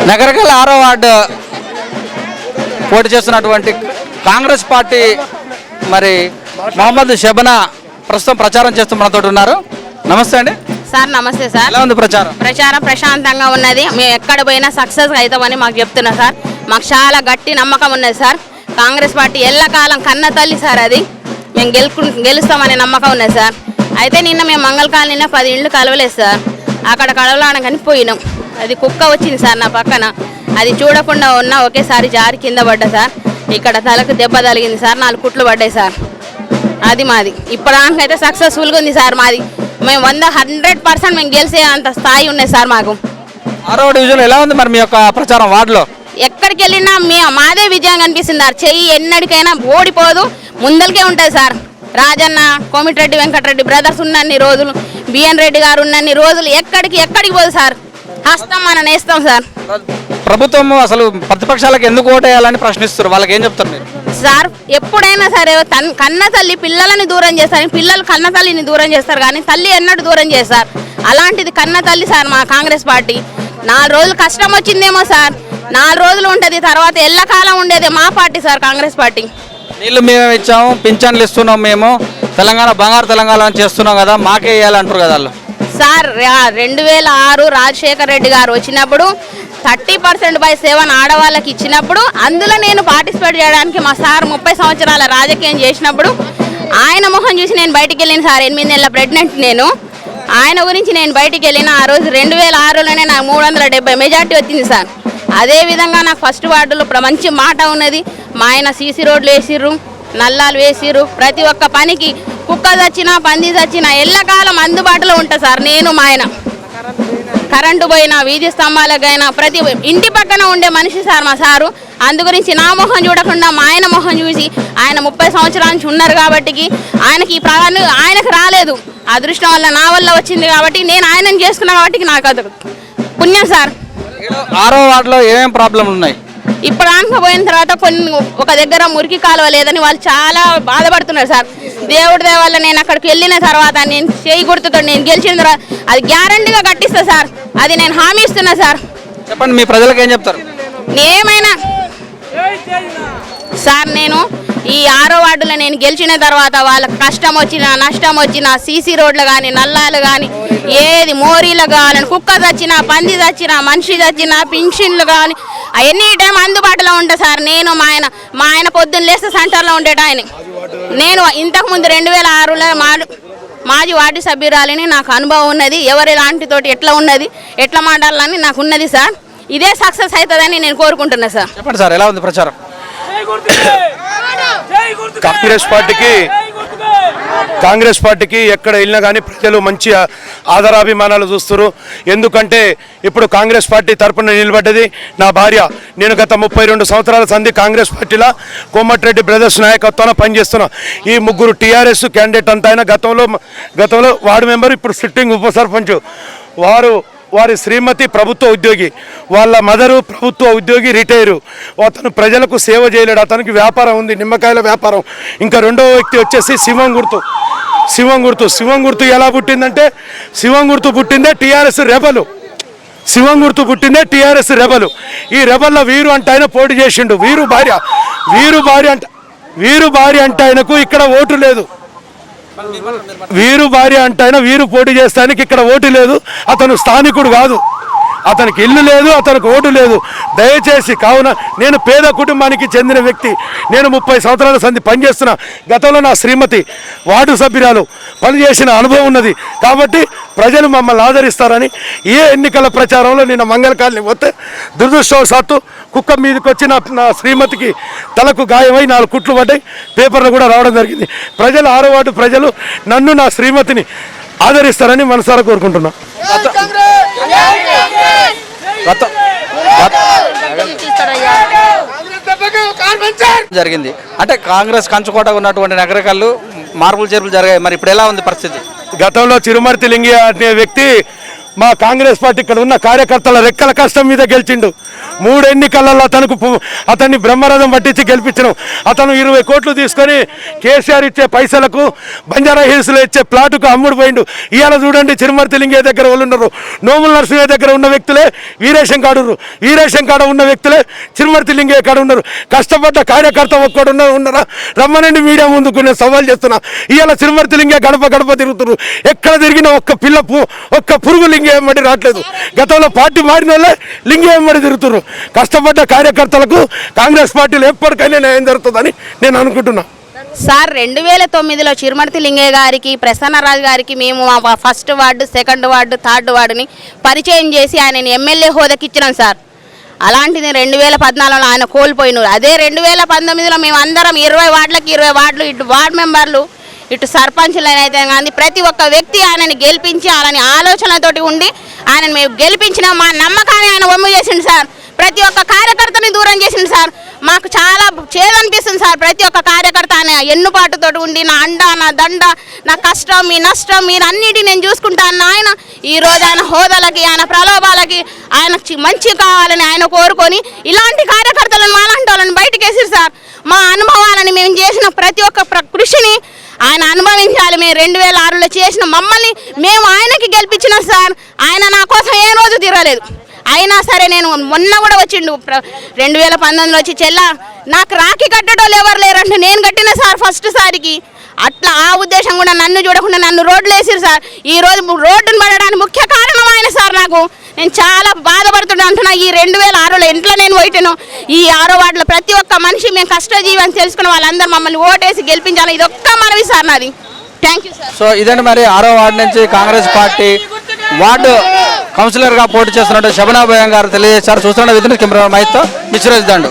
నగరకల్ 6వ వార్డు పోటీ చేస్తున్నటువంటి కాంగ్రెస్ పార్టీ మరి మొహమ్మద్ షబనా ప్రస్తుతం ప్రచారం చేస్తూ మనతో ఉన్నారు. నమస్తే అండి. సార్ నమస్తే సార్. ఎలా ఉంది ప్రచారం? ప్రచారం ప్రశాంతంగా ఉన్నది. మేము ఎక్కడ పోయినా సక్సెస్ అవుతామని మాకు చెప్తున్నా సార్. మాకు చాలా గట్టి నమ్మకం ఉన్నది సార్. కాంగ్రెస్ పార్టీ ఎల్లకాలం కన్న తల్లి సార్. అది మేము గెలుస్తామనే నమ్మకం ఉన్నది సార్. అయితే నిన్న మేము మంగళ కాలనీలో 10 ఇండ్లు కలవలేదు సార్. అక్కడ కలవలాడకని పోయినాం. అది కుక్క వచ్చింది సార్ నా పక్కన. అది చూడకుండా ఉన్నా ఒకేసారి జారి కింద పడ్డా సార్. ఇక్కడ తలకు దెబ్బ తగిలింది సార్. 4 కుట్లు పడ్డాయి సార్. అది మాది ఇప్పటిదానికైతే సక్సెస్ఫుల్గా ఉంది సార్. మాది మేము 100% మేము గెలిచే అంత స్థాయి ఉన్నాయి సార్. మాకు 6వ డివిజన్ ఎలా ఉంది మరి మీ యొక్క ప్రచారం వార్డులో? ఎక్కడికి వెళ్ళినా మాదే విజయం కనిపిస్తుంది సార్. చెయ్యి ఎన్నడికైనా ఓడిపోదు, ముందరికే ఉంటుంది సార్. రాజన్న, కోమిటిరెడ్డి వెంకటరెడ్డి బ్రదర్స్ ఉన్నన్ని రోజులు, బిఎన్ రెడ్డి గారు ఉన్నన్ని రోజులు ఎక్కడికి పోదు సార్. హస్తం మనం నేస్తాం సార్. ప్రభుత్వం అసలు ప్రతిపక్షాలకు ఎందుకు ఓటేయాలని ప్రశ్నిస్తారు, వాళ్ళకి ఏం చెప్తారు మీరు? సార్ ఎప్పుడైనా సరే కన్న తల్లి పిల్లలని దూరం చేస్తారు, పిల్లలు కన్న తల్లిని దూరం చేస్తారు, కానీ తల్లి ఎన్నడూ దూరం చేస్తారు. అలాంటిది కన్న తల్లి సార్ మా కాంగ్రెస్ పార్టీ. 4 రోజులు కష్టం వచ్చిందేమో సార్, 4 రోజులు ఉంటుంది, తర్వాత ఎల్లకాలం ఉండేది మా పార్టీ సార్, కాంగ్రెస్ పార్టీ. నీళ్ళు మేమే ఇచ్చాము, పింఛన్లు ఇస్తున్నాం, మేము తెలంగాణ బంగారు తెలంగాణ చేస్తున్నాం కదా, మాకే వేయాలంటారు కదా వాళ్ళు. సార్ 2006 రాజశేఖర రెడ్డి గారు వచ్చినప్పుడు 30% ఆడవాళ్ళకి ఇచ్చినప్పుడు అందులో నేను పార్టిసిపేట్ చేయడానికి మా సార్ 30 సంవత్సరాల రాజకీయం చేసినప్పుడు ఆయన మొహం చూసి నేను బయటికి వెళ్ళిన సార్. 8 నెలల ప్రెగ్నెంట్ నేను. ఆయన గురించి నేను బయటికి వెళ్ళిన ఆ రోజు 2006లోనే నాకు 370 మెజార్టీ వచ్చింది సార్. అదేవిధంగా నాకు ఫస్ట్ వార్డులో మంచి మాట ఉన్నది. మా ఆయన సీసీ రోడ్లు వేసిర్రు, నల్లాలు వేసిర్రు. ప్రతి ఒక్క పనికి కుక్క చచ్చినా పంది చచ్చినా ఎల్లకాలం అందుబాటులో ఉంటా సార్. నేను మా ఆయన కరెంటు పోయినా, వీధి స్తంభాలకైనా, ప్రతి ఇంటి పక్కన ఉండే మనిషి సార్ మా సారు. అందు గురించి నా మొహం చూడకుండా మా ఆయన మొహం చూసి, ఆయన 30 సంవత్సరాల నుంచి ఉన్నారు కాబట్టి ఆయనకి ఈ ప్రాణం ఆయనకు రాలేదు. అదృష్టం వల్ల నా వల్ల వచ్చింది కాబట్టి నేను ఆయనను చేసుకున్నా కాబట్టి నాకు అది పుణ్యం సార్. 6వ వార్డులో ఏమేమి ప్రాబ్లంలు ఉన్నాయి? ఇప్పుడు పోయిన తర్వాత ఒక దగ్గర మురికి కాలువ లేదని వాళ్ళు చాలా బాధపడుతున్నారు సార్. దేవుడి దయ వల్ల నేను అక్కడికి వెళ్ళిన తర్వాత నేను చేయి గుర్తుతో నేను గెలిచిన తర్వాత అది గ్యారంటీగా కట్టిస్తా సార్. అది నేను హామీ ఇస్తున్నా సార్. చెప్పండి, మీ ప్రజలకు ఏం చెప్తారు? ఏమైనా సార్ నేను ఈ 6వ వార్డులో నేను గెలిచిన తర్వాత వాళ్ళకి కష్టం వచ్చినా నష్టం వచ్చినా సీసీ రోడ్లు కానీ, నల్లాలు కానీ, ఏది మోరీలు కావాలని, కుక్క చచ్చినా పంది చచ్చినా మనిషి చచ్చినా పింఛన్లు కానీ ఎనీ టైం అందుబాటులో ఉంటా సార్. నేను మా ఆయన పొద్దున్న లేస్తే సెంటర్లో ఉండేట ఆయన. నేను ఇంతకుముందు 2006లో మాజీ వార్డు సభ్యురాలిని, నాకు అనుభవం ఉన్నది. ఎవరి లాంటితోటి ఎట్లా ఉన్నది, ఎట్లా మాట్లాడాలని నాకు ఉన్నది సార్. ఇదే సక్సెస్ అవుతుందని నేను కోరుకుంటున్నా సార్. చెప్పండి సార్, ఎలా ఉంది ప్రచారం? కాంగ్రెస్ పార్టీకి ఎక్కడ వెళ్ళినా కానీ ప్రజలు మంచి ఆదరాభిమానాలు చూస్తారు. ఎందుకంటే ఇప్పుడు కాంగ్రెస్ పార్టీ తరపున నిలబడ్డది నా భార్య. నేను గత 32 సంవత్సరాల సంధి కాంగ్రెస్ పార్టీలో కోమటిరెడ్డి బ్రదర్స్ నాయకత్వాన పనిచేస్తున్నా. ఈ 3 టీఆర్ఎస్ క్యాండిడేట్ అంతా అయినా గతంలో వార్డు మెంబర్, ఇప్పుడు సిట్టింగ్ ఉప సర్పంచ్. వారి శ్రీమతి ప్రభుత్వ ఉద్యోగి, వాళ్ళ మదరు ప్రభుత్వ ఉద్యోగి, రిటైరు. అతను ప్రజలకు సేవ చేయలేడు. అతనికి వ్యాపారం ఉంది, నిమ్మకాయల వ్యాపారం. ఇంకా 2వ వ్యక్తి వచ్చేసి శివం గుర్తు ఎలా పుట్టిందంటే, శివం గుర్తు పుట్టిందే టీఆర్ఎస్ రెబలు. శివం గుర్తు పుట్టిందే టీఆర్ఎస్ రెబలు. ఈ రెబల్లో వీరు అంటే ఆయన పోటీ చేసిండు. వీరు భార్య అంటే ఆయనకు ఇక్కడ ఓటు లేదు. వీరు పోటీ చేస్తానికి ఇక్కడ ఓటు లేదు. అతను స్థానికుడు కాదు, అతనికి ఇల్లు లేదు, అతనికి ఓటు లేదు. దయచేసి కావున నేను పేద కుటుంబానికి చెందిన వ్యక్తి. నేను 30 సంవత్సరాల సంధి పనిచేస్తున్నా. గతంలో నా శ్రీమతి వార్డు సభ్యురాలు పనిచేసిన అనుభవం ఉన్నది. కాబట్టి ప్రజలు మమ్మల్ని ఆదరిస్తారని ఏ ఎన్నికల ప్రచారంలో నిన్న మంగళ కాలనీ వస్తే దురదృష్టవశాత్తు కుక్క మీదకి వచ్చి నా శ్రీమతికి తలకు గాయమై 4 కుట్లు పడ్డాయి. పేపర్లు కూడా రావడం జరిగింది. ప్రజలు 6వ వార్డు ప్రజలు నన్ను, నా శ్రీమతిని ఆదరిస్తారని మనసారా కోరుకుంటున్నా. జరిగింది అంటే కాంగ్రెస్ కంచుకోట ఉన్నటువంటి నగరకల్లు మార్పులు చేర్పులు జరిగాయి. మరి ఇప్పుడు ఎలా ఉంది పరిస్థితి? గతంలో చిరుమర్తి లింగి అనే వ్యక్తి మా కాంగ్రెస్ పార్టీ ఇక్కడ ఉన్న కార్యకర్తల రెక్కల కష్టం మీద గెలిచిండు. 3 ఎన్నికలలో అతన్ని బ్రహ్మరథం పట్టించి గెలిపించడం. అతను 20 కోట్లు తీసుకొని కేసీఆర్ ఇచ్చే పైసలకు బంజారా హిల్స్లో ఇచ్చే ప్లాటుకు అమ్ముడు పోయిండు. ఇవాళ చూడండి చిరుమర్తి లింగే దగ్గర వాళ్ళు ఉన్నారు, నోముల నరసింహ దగ్గర ఉన్న వ్యక్తులే వీరేశం కాడ ఉన్న వ్యక్తులే చిరుమర్తి లింగే కాడ ఉన్నారు. కష్టపడ్డ కార్యకర్త ఒక్కడు ఉన్నారా? రమ్మనండి మీడియా ముందుకు, నేను సవాల్ చేస్తున్నా. ఇవాళ చిరుమర్తి లింగే గడప తిరుగుతున్నారు. ఎక్కడ తిరిగినా ఒక్క పురుగు లింగే ఏమడి రావట్లేదు. గతంలో పార్టీ మారిన వాళ్ళే లింగే ఏమడి తిరుగుతున్నారు. కష్టపడ్డ కార్యకర్తలకు కాంగ్రెస్ పార్టీలో ఎప్పటికైనా న్యాయం జరుగుతుందని నేను అనుకుంటున్నా. సార్ 2009లో చిరుమర్తి లింగయ్య గారికి, ప్రసన్నరాజు గారికి మేము మా 1st ward, 2nd ward, 3rd వార్డుని పరిచయం చేసి ఆయనని ఎమ్మెల్యే హోదాకి ఇచ్చినాం సార్. అలాంటిది 2014లో ఆయన కోల్పోయినారు. అదే 2019లో మేము అందరం 20 వార్డులకు 20 వార్డులు, ఇటు వార్డు మెంబర్లు, ఇటు సర్పంచులనైతే కానీ ప్రతి ఒక్క వ్యక్తి ఆయనని గెలిపించి ఆయనని ఆలోచనతోటి ఉండి ఆయనని మేము గెలిపించిన మా నమ్మకాన్ని ఆయన వమ్ము చేసిండు సార్. ప్రతి ఒక్క కార్యకర్తని దూరం చేసిండు సార్. మాకు చాలా చేదనిపిస్తుంది సార్. ప్రతి ఒక్క కార్యకర్త ఆయన ఎన్నుపాటుతో ఉండి నా అండ, నా దండ, నా కష్టం, మీ నష్టం, మీరు అన్నిటిని నేను చూసుకుంటాను ఆయన. ఈరోజు ఆయన హోదాలకి, ఆయన ప్రలోభాలకి, ఆయన మంచి కావాలని ఆయన కోరుకొని ఇలాంటి కార్యకర్తలను మాలాంటి వాళ్ళని బయటకు వేసిరు సార్. మా అనుభవాలని మేము చేసిన ప్రతి ఒక్క కృషిని ఆయన అనుభవించాలి. మేము 2006లో చేసిన మమ్మల్ని మేము ఆయనకి గెలిపించినాం సార్. ఆయన నా కోసం ఏ రోజు తిరగలేదు. అయినా సరే నేను మొన్న కూడా వచ్చిండు 2019లో వచ్చి, చెల్ల నాకు రాఖీ కట్టడోళ్ళు ఎవరు లేరంటే నేను కట్టిన సార్ ఫస్ట్ సారికి. అట్లా ఆ ఉద్దేశం కూడా నన్ను చూడకుండా నన్ను రోడ్లు వేసిరు సార్. ఈ రోజు రోడ్డును పడడానికి ముఖ్య కారణం ఆయన సార్. నేను చాలా బాధపడుతున్నా అంటున్నా. ఈ 2006లో ఇంట్లో నేను పోయిటాను. ఈ 6వ వార్డులో ప్రతి ఒక్క మనిషి మేము కష్టజీవి అని తెలుసుకున్న వాళ్ళందరూ మమ్మల్ని ఓటేసి గెలిపించాలి. ఇది ఒక్క మనవి సార్ నాది. Thank you sir. సో ఇదండి మరి 6వ వార్డు నుంచి కాంగ్రెస్ పార్టీ వార్డు కౌన్సిలర్గా పోటీ చేస్తున్నట్టు శబనా బేగం గారు తెలియజేశారు. చూస్తున్న విధంగా కెమెరా మైత్తో మిశ్రజ్ దండు.